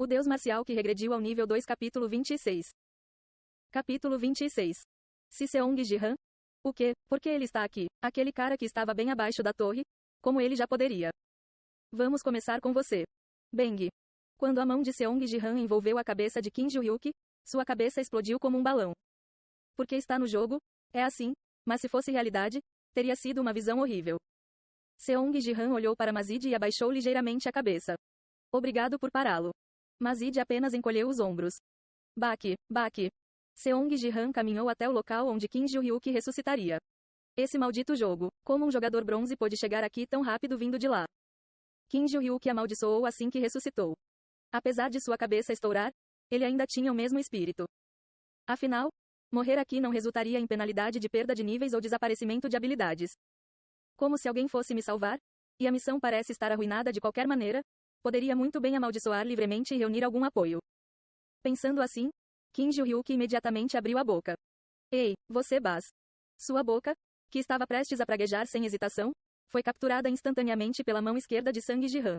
O deus marcial que regrediu ao nível 2 Capítulo 26. Capítulo 26. Se Seong Ji-han? O quê? Por que ele está aqui? Aquele cara que estava bem abaixo da torre? Como ele já poderia? Vamos começar com você. Bang. Quando a mão de Seong Ji-han envolveu a cabeça de Kim Ju-hyuk, sua cabeça explodiu como um balão. Porque está no jogo? É assim, mas se fosse realidade, teria sido uma visão horrível. Seong Ji-han olhou para Mazid e abaixou ligeiramente a cabeça. Obrigado por pará-lo. Mazid apenas encolheu os ombros. Baki. Seong Ji-han caminhou até o local onde Kim Ju-hyuk ressuscitaria. Esse maldito jogo. Como um jogador bronze pôde chegar aqui tão rápido vindo de lá? Kim Ju-hyuk amaldiçoou assim que ressuscitou. Apesar de sua cabeça estourar, ele ainda tinha o mesmo espírito. Afinal, morrer aqui não resultaria em penalidade de perda de níveis ou desaparecimento de habilidades. Como se alguém fosse me salvar? E a missão parece estar arruinada de qualquer maneira? Poderia muito bem amaldiçoar livremente e reunir algum apoio. Pensando assim, Kim Ju-hyuk imediatamente abriu a boca. Ei, você Baz. Sua boca, que estava prestes a praguejar sem hesitação, foi capturada instantaneamente pela mão esquerda de Sang Ji-han.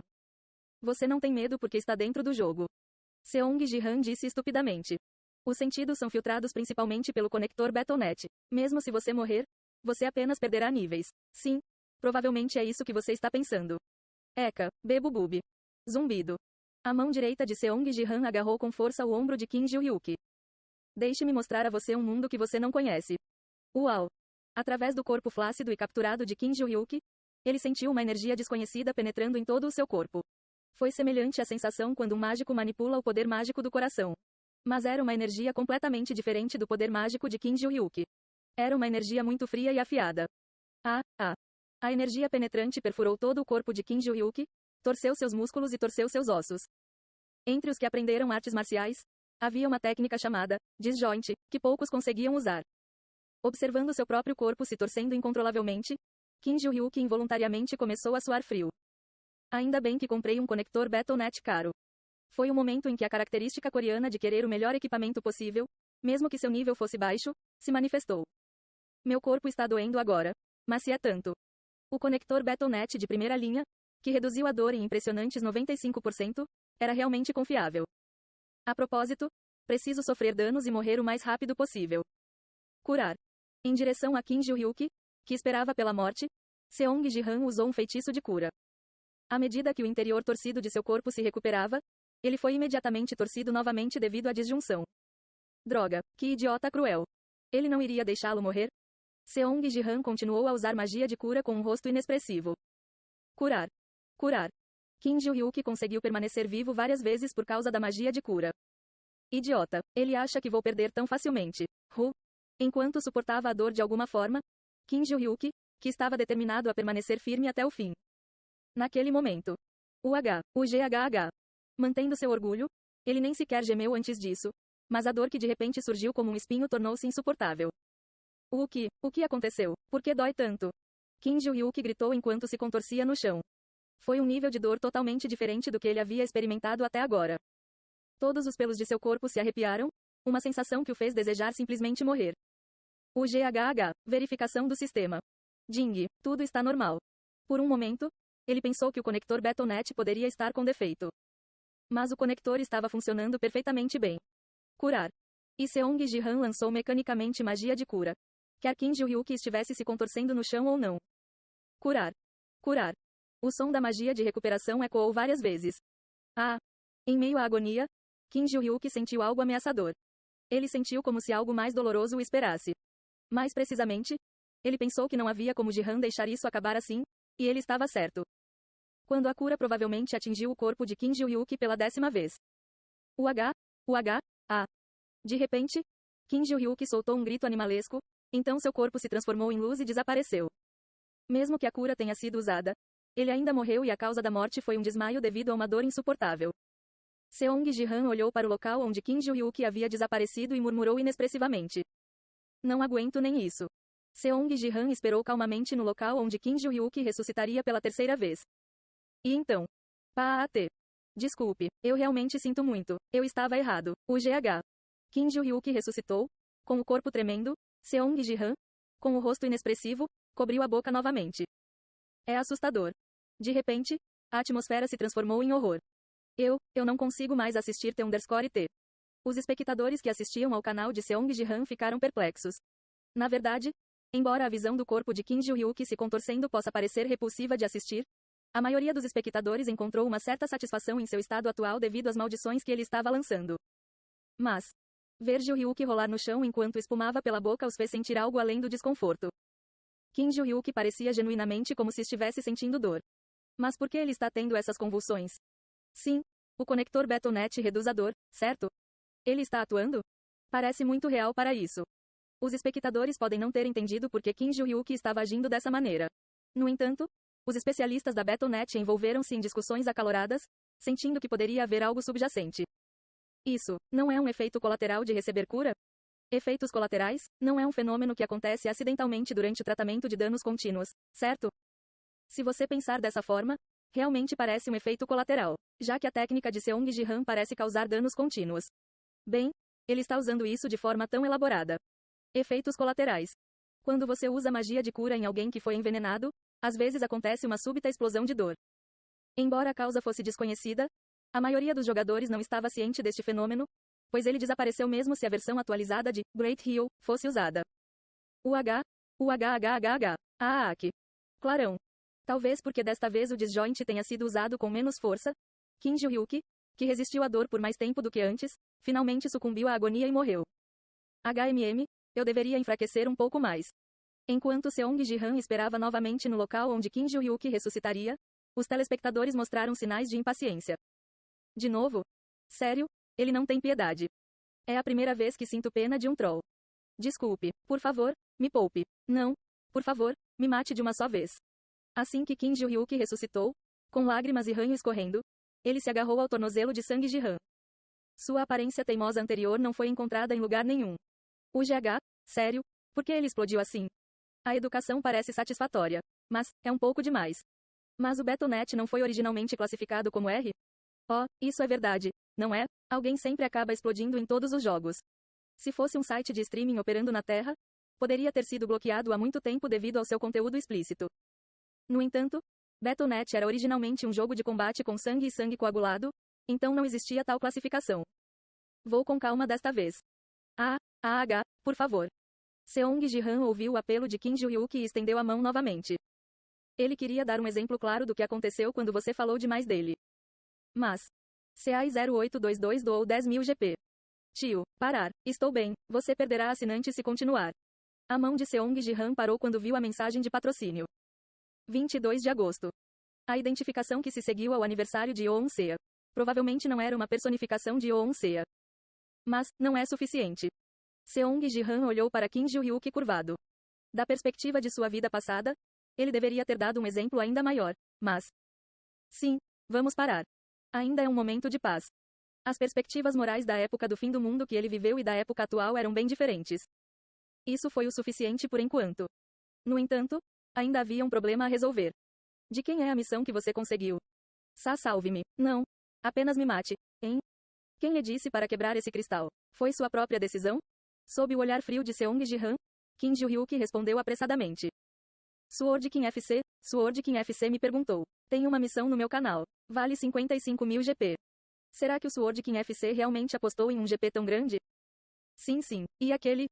Você não tem medo porque está dentro do jogo. Seong Ji-han disse estupidamente. Os sentidos são filtrados principalmente pelo conector Battle.net. Mesmo se você morrer, você apenas perderá níveis. Sim, provavelmente é isso que você está pensando. Eka, Bebubub. Zumbido. A mão direita de Seong Ji-han agarrou com força o ombro de Kim Ju-hyuk. Deixe-me mostrar a você um mundo que você não conhece. Uau! Através do corpo flácido e capturado de Kim Ju-hyuk, ele sentiu uma energia desconhecida penetrando em todo o seu corpo. Foi semelhante à sensação quando um mágico manipula o poder mágico do coração. Mas era uma energia completamente diferente do poder mágico de Kim Ju-hyuk. Era uma energia muito fria e afiada. A energia penetrante perfurou todo o corpo de Kim Ju-hyuk, torceu seus músculos e torceu seus ossos. Entre os que aprenderam artes marciais, havia uma técnica chamada disjoint, que poucos conseguiam usar. Observando seu próprio corpo se torcendo incontrolavelmente, Kim Ju-hyuk involuntariamente começou a suar frio. Ainda bem que comprei um conector Battle.net caro. Foi o momento em que a característica coreana de querer o melhor equipamento possível, mesmo que seu nível fosse baixo, se manifestou. Meu corpo está doendo agora, mas se é tanto. O conector Battle.net de primeira linha, que reduziu a dor em impressionantes 95%, era realmente confiável. A propósito, preciso sofrer danos e morrer o mais rápido possível. Curar. Em direção a Kim Ju-hyuk, que esperava pela morte, Seong Ji-han usou um feitiço de cura. À medida que o interior torcido de seu corpo se recuperava, ele foi imediatamente torcido novamente devido à disjunção. Droga, que idiota cruel. Ele não iria deixá-lo morrer? Seong Ji-han continuou a usar magia de cura com um rosto inexpressivo. Curar. Kim Ju-hyuk conseguiu permanecer vivo várias vezes por causa da magia de cura. Idiota, ele acha que vou perder tão facilmente. Enquanto suportava a dor de alguma forma, Kim Ju-hyuk, que estava determinado a permanecer firme até o fim. Naquele momento. O GHH. Mantendo seu orgulho, ele nem sequer gemeu antes disso, mas a dor que de repente surgiu como um espinho tornou-se insuportável. O que aconteceu? Por que dói tanto? Kim Ju-hyuk gritou enquanto se contorcia no chão. Foi um nível de dor totalmente diferente do que ele havia experimentado até agora. Todos os pelos de seu corpo se arrepiaram, uma sensação que o fez desejar simplesmente morrer. O GHH, verificação do sistema. Ding, tudo está normal. Por um momento, ele pensou que o conector Battle.net poderia estar com defeito. Mas o conector estava funcionando perfeitamente bem. Curar. E Seong Ji-han lançou mecanicamente magia de cura. Quer Kim Ju-hyuk estivesse se contorcendo no chão ou não. Curar. O som da magia de recuperação ecoou várias vezes. Em meio à agonia, Kim Ju-hyuk sentiu algo ameaçador. Ele sentiu como se algo mais doloroso o esperasse. Mais precisamente, ele pensou que não havia como Ji-han deixar isso acabar assim, e ele estava certo. Quando a cura provavelmente atingiu o corpo de Kim Ju-hyuk pela 10ª vez. De repente, Kim Ju-hyuk soltou um grito animalesco, então seu corpo se transformou em luz e desapareceu. Mesmo que a cura tenha sido usada, ele ainda morreu e a causa da morte foi um desmaio devido a uma dor insuportável. Seong Ji-han olhou para o local onde Kim Ju-hyuk havia desaparecido e murmurou inexpressivamente. Não aguento nem isso. Seong Ji-han esperou calmamente no local onde Kim Ju-hyuk ressuscitaria pela 3ª vez. E então? Desculpe, eu realmente sinto muito, eu estava errado. O GH. Kim Ju-hyuk ressuscitou, com o corpo tremendo, Seong Ji-han, com o rosto inexpressivo, cobriu a boca novamente. É assustador. De repente, a atmosfera se transformou em horror. Eu não consigo mais assistir T_T. Os espectadores que assistiam ao canal de Seong Ji-han ficaram perplexos. Na verdade, embora a visão do corpo de Kim Ji-hyuk se contorcendo possa parecer repulsiva de assistir, a maioria dos espectadores encontrou uma certa satisfação em seu estado atual devido às maldições que ele estava lançando. Mas, ver Ji-hyuk rolar no chão enquanto espumava pela boca os fez sentir algo além do desconforto. Kim Ji-hyuk parecia genuinamente como se estivesse sentindo dor. Mas por que ele está tendo essas convulsões? Sim, o conector Betonet reduz a dor, certo? Ele está atuando? Parece muito real para isso. Os espectadores podem não ter entendido por que Kim Ji-hyuk estava agindo dessa maneira. No entanto, os especialistas da Betonet envolveram-se em discussões acaloradas, sentindo que poderia haver algo subjacente. Isso não é um efeito colateral de receber cura? Efeitos colaterais não é um fenômeno que acontece acidentalmente durante o tratamento de danos contínuos, certo? Se você pensar dessa forma, realmente parece um efeito colateral, já que a técnica de Seong Ji-han parece causar danos contínuos. Bem, ele está usando isso de forma tão elaborada. Efeitos colaterais. Quando você usa magia de cura em alguém que foi envenenado, às vezes acontece uma súbita explosão de dor. Embora a causa fosse desconhecida, a maioria dos jogadores não estava ciente deste fenômeno, pois ele desapareceu mesmo se a versão atualizada de Great Heal fosse usada. O Aak. Clarão. Talvez porque desta vez o disjoint tenha sido usado com menos força, Kim Ji-hyuk, que resistiu à dor por mais tempo do que antes, finalmente sucumbiu à agonia e morreu. Eu deveria enfraquecer um pouco mais. Enquanto Seong Ji-han esperava novamente no local onde Kim Ji-hyuk ressuscitaria, os telespectadores mostraram sinais de impaciência. De novo? Sério? Ele não tem piedade. É a primeira vez que sinto pena de um troll. Desculpe, por favor, me poupe. Não, por favor, me mate de uma só vez. Assim que Kim Ji-hyuk ressuscitou, com lágrimas e ranho escorrendo, ele se agarrou ao tornozelo de Sang Ji-han. Sua aparência teimosa anterior não foi encontrada em lugar nenhum. O GH? Sério? Por que ele explodiu assim? A educação parece satisfatória, mas é um pouco demais. Mas o Betonet não foi originalmente classificado como R? Oh, isso é verdade, não é? Alguém sempre acaba explodindo em todos os jogos. Se fosse um site de streaming operando na Terra, poderia ter sido bloqueado há muito tempo devido ao seu conteúdo explícito. No entanto, Betonet era originalmente um jogo de combate com sangue e sangue coagulado, então não existia tal classificação. Vou com calma desta vez. Por favor. Seong Ji-han ouviu o apelo de Kim Ji-hyuk e estendeu a mão novamente. Ele queria dar um exemplo claro do que aconteceu quando você falou demais dele. Mas, CAI0822 doou 10.000 GP. Tio, parar, estou bem, você perderá assinante se continuar. A mão de Seong Ji-han parou quando viu a mensagem de patrocínio. 22 de agosto. A identificação que se seguiu ao aniversário de Yoon Sea. Provavelmente não era uma personificação de Yoon Sea. Mas, não é suficiente. Seong Ji-han olhou para Kim Ji-hyuk curvado. Da perspectiva de sua vida passada, ele deveria ter dado um exemplo ainda maior, mas... Sim, vamos parar. Ainda é um momento de paz. As perspectivas morais da época do fim do mundo que ele viveu e da época atual eram bem diferentes. Isso foi o suficiente por enquanto. No entanto, ainda havia um problema a resolver. De quem é a missão que você conseguiu? Salve-me. Não. Apenas me mate, hein? Quem lhe disse para quebrar esse cristal? Foi sua própria decisão? Sob o olhar frio de Seong Ji-han, Kim Ji-hyuk respondeu apressadamente. Sword King FC me perguntou. Tem uma missão no meu canal. Vale 55.000 GP. Será que o Sword King FC realmente apostou em um GP tão grande? Sim. E aquele,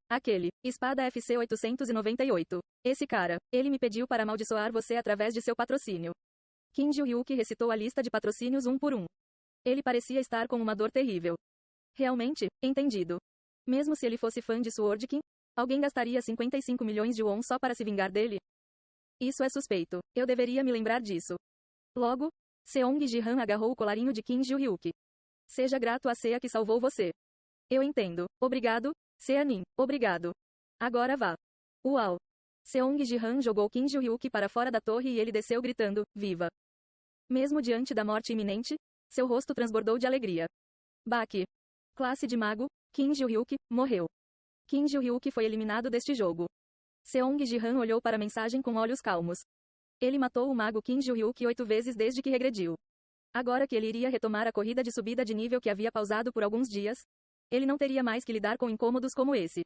Espada FC 898. Esse cara, ele me pediu para amaldiçoar você através de seu patrocínio. Kim Ji-hyuk recitou a lista de patrocínios um por um. Ele parecia estar com uma dor terrível. Realmente, entendido. Mesmo se ele fosse fã de Sword King, alguém gastaria 55 milhões de won só para se vingar dele? Isso é suspeito. Eu deveria me lembrar disso. Logo, Seong Ji-han agarrou o colarinho de Kim Ji-hyuk. Seja grato à Sea que salvou você. Eu entendo. Obrigado, Seanin. Obrigado. Agora vá. Uau. Seong Ji-han jogou Kim Ji-hyuk para fora da torre e ele desceu gritando, viva. Mesmo diante da morte iminente, seu rosto transbordou de alegria. Baki. Classe de mago, Kim Ji-hyuk, morreu. Kim Ji-hyuk foi eliminado deste jogo. Seong Ji-han olhou para a mensagem com olhos calmos. Ele matou o mago Kim Ji-hyuk 8 vezes desde que regrediu. Agora que ele iria retomar a corrida de subida de nível que havia pausado por alguns dias, ele não teria mais que lidar com incômodos como esse.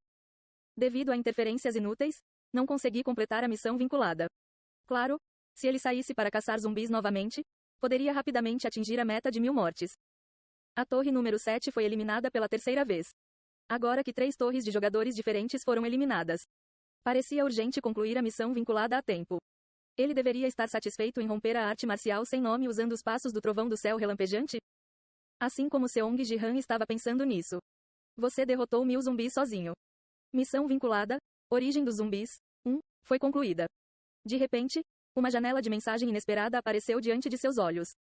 Devido a interferências inúteis, não consegui completar a missão vinculada. Claro, se ele saísse para caçar zumbis novamente, poderia rapidamente atingir a meta de 1000 mortes. A torre número 7 foi eliminada pela terceira vez. Agora que 3 torres de jogadores diferentes foram eliminadas, parecia urgente concluir a missão vinculada a tempo. Ele deveria estar satisfeito em romper a arte marcial sem nome usando os passos do trovão do céu relampejante? Assim como Seong Ji-han estava pensando nisso. Você derrotou 1000 zumbis sozinho. Missão vinculada, Origem dos Zumbis, 1, foi concluída. De repente, uma janela de mensagem inesperada apareceu diante de seus olhos.